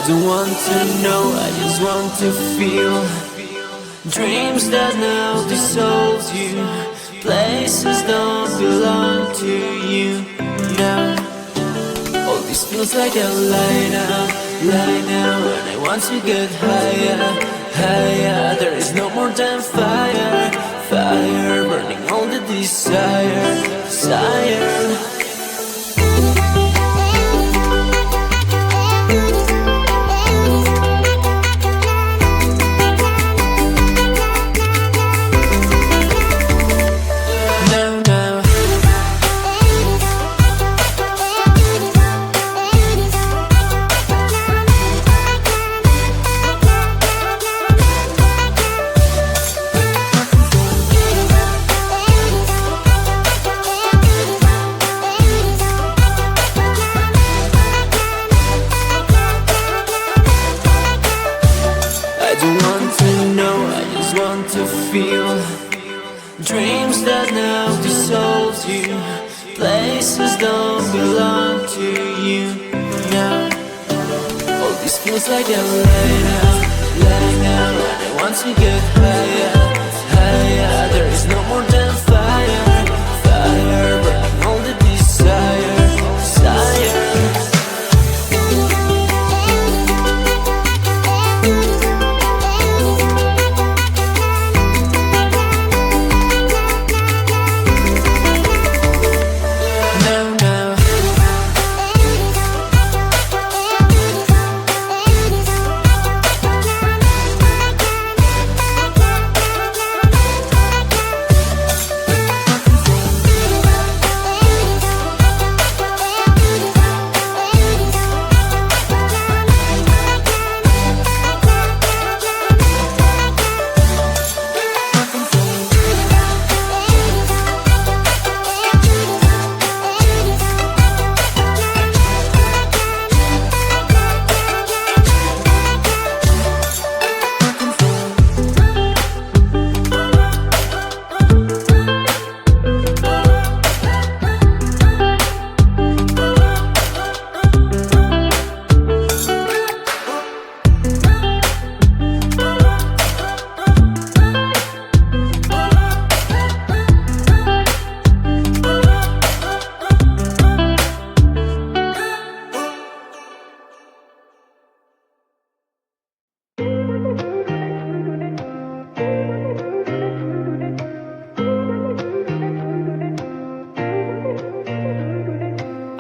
don't want to know, I just want to feel. Dreams that now dissolve you, places don't belong to you now. All this feels like a lie now, and I want to get higher, higher. There is no more than fire, fire, burning all the desire, desire. Dreams that now dissolve you, places don't belong to you now. All this feels like a lie now, and I want to get higher, higher. There is no more than fire, fire, burning all the desire, desire.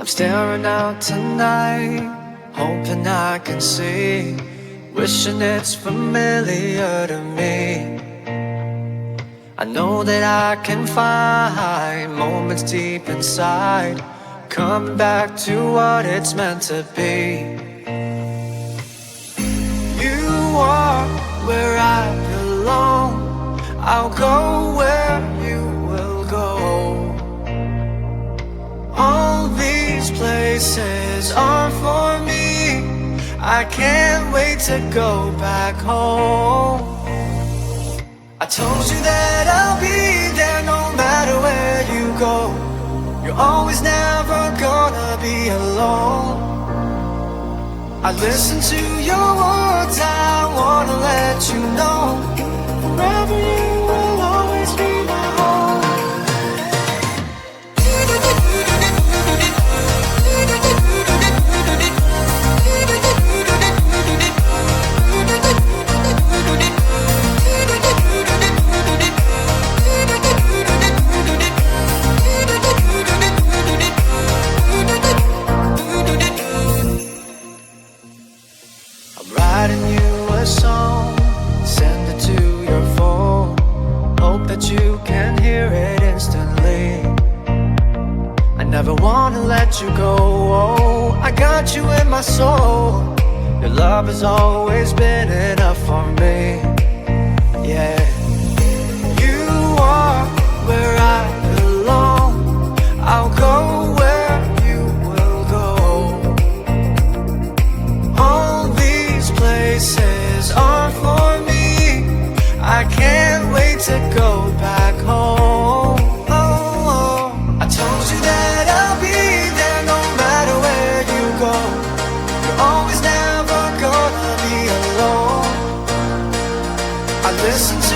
Staring out tonight, hoping I can see, wishing it's familiar to me. I know that I can find moments deep inside, coming back to what it's meant to be. You are where I belong, I'll go where you will go. All these places are for me, I can't wait to go back home. I told you that I'll be there no matter where you go. You're always never gonna be alone. I listen to your words, I wanna let you know, forever you will always be my home. Writing you a song, send it to your phone, hope that you can hear it instantly. I never wanna let you go, oh, I got you in my soul. Your love has always been enough for me, yeah. You are where I belong, I'll go where you will go. All these places are for me, I can't wait to go back home. Oh, oh. I told you that I'll be there no matter where you go. You're always never gonna listen to